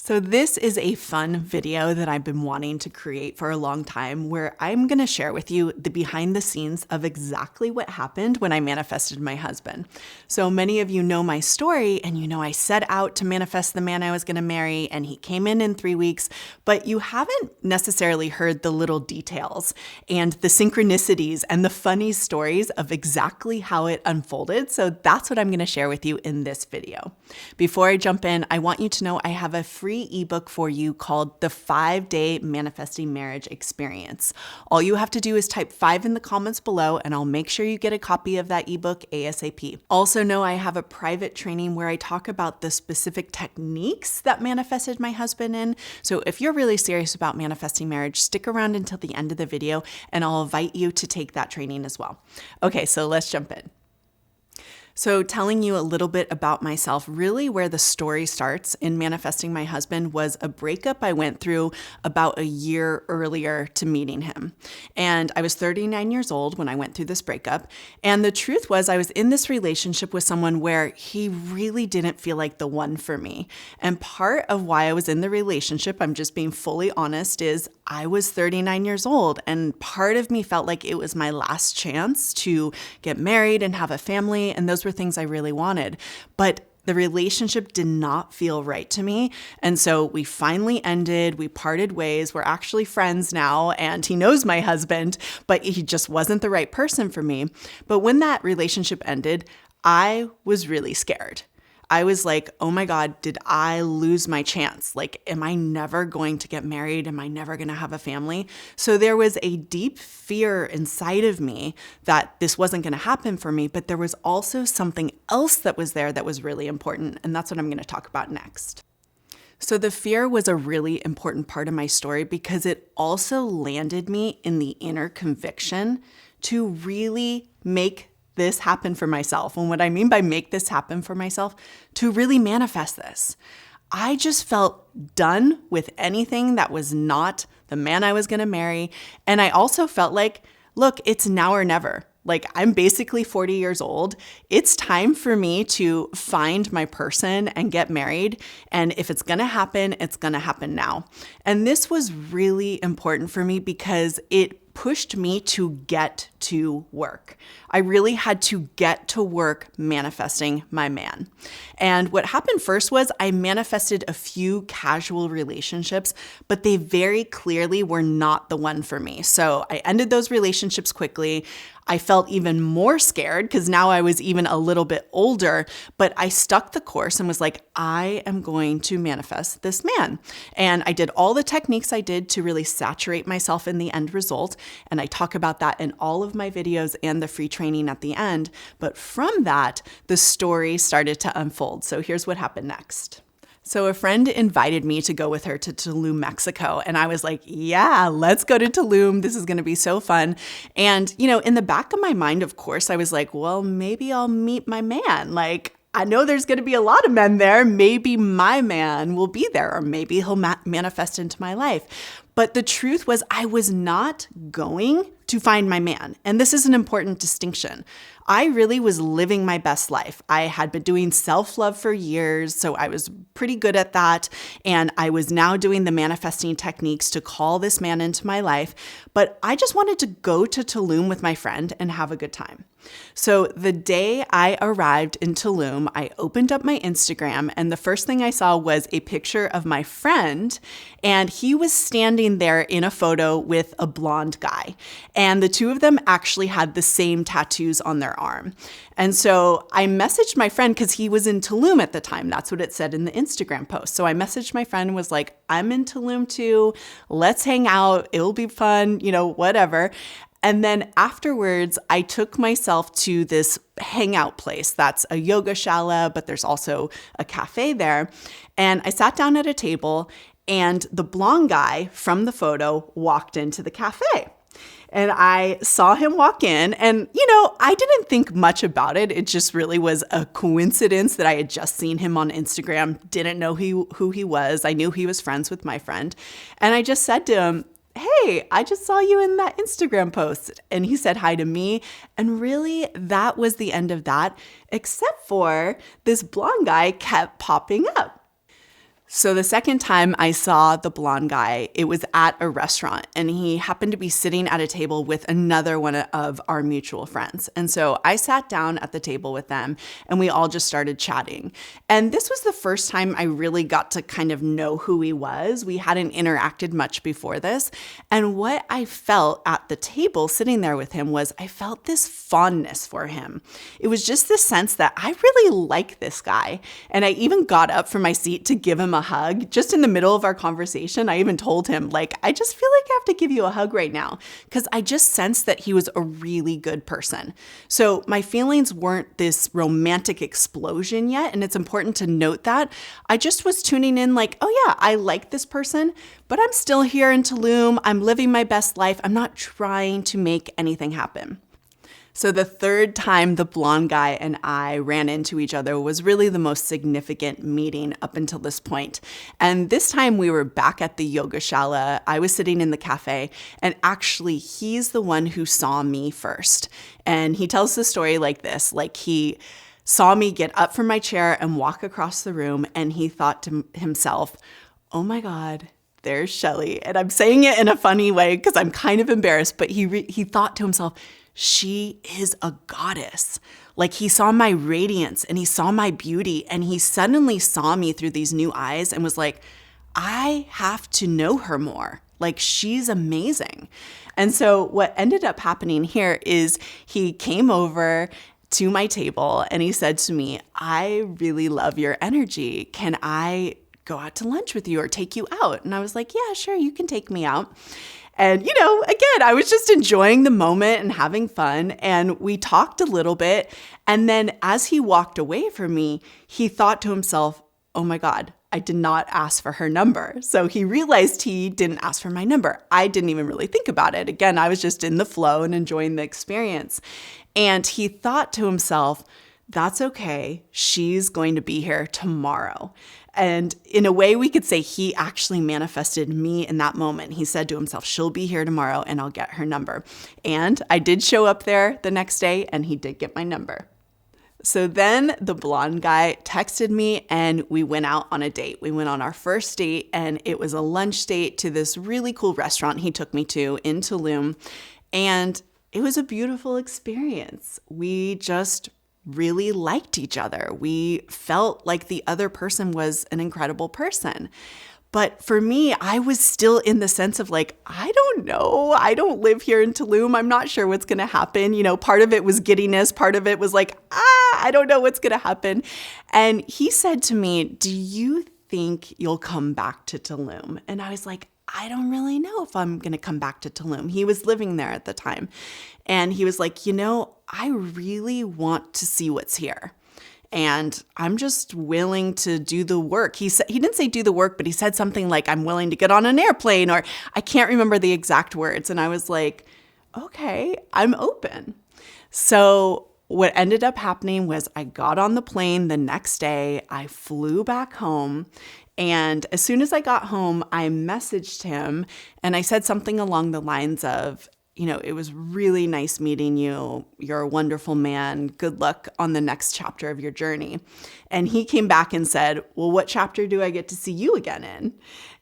So this is a fun video that I've been wanting to create for a long time where I'm going to share with you the behind the scenes of exactly what happened when I manifested my husband. So many of you know my story and you know I set out to manifest the man I was going to marry and he came in 3 weeks, but you haven't necessarily heard the little details and the synchronicities and the funny stories of exactly how it unfolded. So that's what I'm going to share with you in this video. Before I jump in, I want you to know I have a free ebook for you called the 5-Day Manifesting Marriage Experience. All you have to do is type 5 in the comments below and I'll make sure you get a copy of that ebook ASAP. Also know I have a private training where I talk about the specific techniques that manifested my husband in. So if you're really serious about manifesting marriage, stick around until the end of the video and I'll invite you to take that training as well. Okay, so let's jump in. So telling you a little bit about myself, really where the story starts in manifesting my husband was a breakup I went through about a year earlier to meeting him. And I was 39 years old when I went through this breakup. And the truth was I was in this relationship with someone where he really didn't feel like the one for me. And part of why I was in the relationship, I'm just being fully honest, is I was 39 years old. And part of me felt like it was my last chance to get married and have a family. And those were things I really wanted. But the relationship did not feel right to me. And so we finally ended. We parted ways. We're actually friends now. And he knows my husband, but he just wasn't the right person for me. But when that relationship ended, I was really scared. I was like, oh my God, did I lose my chance? Like, am I never going to get married? Am I never going to have a family? So there was a deep fear inside of me that this wasn't going to happen for me, but there was also something else that was there that was really important. And that's what I'm going to talk about next. So the fear was a really important part of my story because it also landed me in the inner conviction to really make this happen for myself. And what I mean by make this happen for myself, to really manifest this. I just felt done with anything that was not the man I was going to marry. And I also felt like, look, it's now or never. Like, I'm basically 40 years old. It's time for me to find my person and get married. And if it's going to happen, it's going to happen now. And this was really important for me because it pushed me to get to work. I really had to get to work manifesting my man. And what happened first was I manifested a few casual relationships, but they very clearly were not the one for me. So I ended those relationships quickly. I felt even more scared because now I was even a little bit older, but I stuck the course and was like, I am going to manifest this man. And I did all the techniques I did to really saturate myself in the end result. And I talk about that in all of my videos and the free training at the end. But from that, the story started to unfold. So here's what happened next. So a friend invited me to go with her to Tulum, Mexico. And I was like, yeah, let's go to Tulum. This is going to be so fun. And, in the back of my mind, of course, I was like, well, maybe I'll meet my man. Like, I know there's going to be a lot of men there. Maybe my man will be there, or maybe he'll manifest into my life. But the truth was I was not going to find my man. And this is an important distinction. I really was living my best life. I had been doing self-love for years, so I was pretty good at that. And I was now doing the manifesting techniques to call this man into my life. But I just wanted to go to Tulum with my friend and have a good time. So the day I arrived in Tulum, I opened up my Instagram and the first thing I saw was a picture of my friend, and he was standing there in a photo with a blonde guy. And the two of them actually had the same tattoos on their arm. And so I messaged my friend because he was in Tulum at the time. That's what it said in the Instagram post. So I messaged my friend and was like, I'm in Tulum too. Let's hang out. It'll be fun, whatever. And then afterwards, I took myself to this hangout place. That's a yoga shala, but there's also a cafe there. And I sat down at a table and the blonde guy from the photo walked into the cafe. And I saw him walk in and, I didn't think much about it. It just really was a coincidence that I had just seen him on Instagram, didn't know who he was. I knew he was friends with my friend. And I just said to him, hey, I just saw you in that Instagram post. And he said hi to me. And really, that was the end of that, except for this blonde guy kept popping up. So the second time I saw the blonde guy, it was at a restaurant, and he happened to be sitting at a table with another one of our mutual friends. And so I sat down at the table with them, and we all just started chatting. And this was the first time I really got to kind of know who he was. We hadn't interacted much before this. And what I felt at the table sitting there with him was I felt this fondness for him. It was just this sense that I really like this guy. And I even got up from my seat to give him a hug. Just in the middle of our conversation, I even told him, like, I just feel like I have to give you a hug right now, because I just sensed that he was a really good person. So my feelings weren't this romantic explosion yet, and it's important to note that. I just was tuning in like, oh yeah, I like this person, but I'm still here in Tulum. I'm living my best life. I'm not trying to make anything happen. So the third time the blonde guy and I ran into each other was really the most significant meeting up until this point. And this time we were back at the yogashala. I was sitting in the cafe, and actually he's the one who saw me first. And he tells the story like this, like he saw me get up from my chair and walk across the room, and he thought to himself, oh my God, there's Shelly. And I'm saying it in a funny way because I'm kind of embarrassed, but he thought to himself, she is a goddess. Like he saw my radiance and he saw my beauty, and he suddenly saw me through these new eyes and was like, I have to know her more. Like she's amazing. And so what ended up happening here is he came over to my table and he said to me, I really love your energy. Can I go out to lunch with you or take you out? And I was like, yeah, sure, you can take me out. And, again, I was just enjoying the moment and having fun. And we talked a little bit. And then as he walked away from me, he thought to himself, oh my God, I did not ask for her number. So he realized he didn't ask for my number. I didn't even really think about it. Again, I was just in the flow and enjoying the experience. And he thought to himself, that's okay. She's going to be here tomorrow. And in a way, we could say he actually manifested me in that moment. He said to himself, she'll be here tomorrow and I'll get her number. And I did show up there the next day and he did get my number. So then the blonde guy texted me and we went out on a date. We went on our first date, and it was a lunch date to this really cool restaurant he took me to in Tulum. And it was a beautiful experience. We just really liked each other. We felt like the other person was an incredible person. But for me, I was still in the sense of like, I don't know. I don't live here in Tulum. I'm not sure what's going to happen. Part of it was giddiness. Part of it was like, I don't know what's going to happen. And he said to me, do you think you'll come back to Tulum? And I was like, I don't really know if I'm going to come back to Tulum. He was living there at the time. And he was like, I really want to see what's here. And I'm just willing to do the work. He didn't say do the work, but he said something like, I'm willing to get on an airplane, or I can't remember the exact words. And I was like, okay, I'm open. So what ended up happening was I got on the plane the next day. I flew back home. And as soon as I got home, I messaged him and I said something along the lines of, it was really nice meeting you. You're a wonderful man. Good luck on the next chapter of your journey. And he came back and said, well, what chapter do I get to see you again in?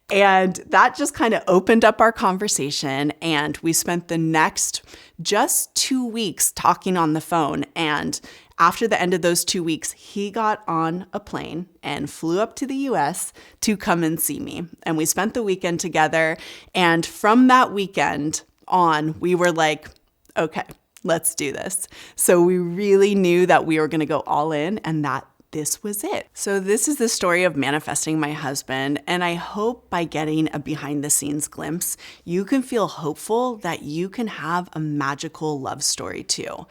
And that just kind of opened up our conversation. And we spent the next just 2 weeks talking on the phone. And after the end of those 2 weeks, he got on a plane and flew up to the US to come and see me. And we spent the weekend together. And from that weekend on, we were like, okay, let's do this. So we really knew that we were going to go all in and that this was it. So this is the story of manifesting my husband. And I hope by getting a behind the scenes glimpse, you can feel hopeful that you can have a magical love story too.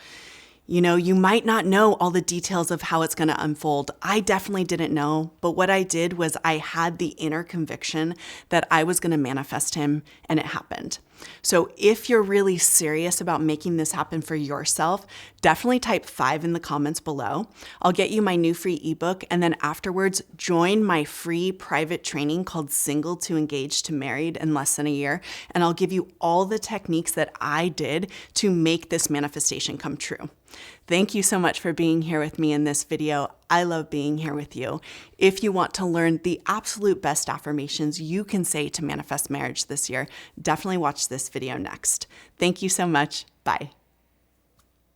You might not know all the details of how it's going to unfold. I definitely didn't know, but what I did was I had the inner conviction that I was going to manifest him, and it happened. So if you're really serious about making this happen for yourself, definitely type 5 in the comments below. I'll get you my new free ebook, and then afterwards, join my free private training called Single to Engaged to Married in Less Than a Year, and I'll give you all the techniques that I did to make this manifestation come true. Thank you so much for being here with me in this video. I love being here with you. If you want to learn the absolute best affirmations you can say to manifest marriage this year, definitely watch this video next. Thank you so much. Bye.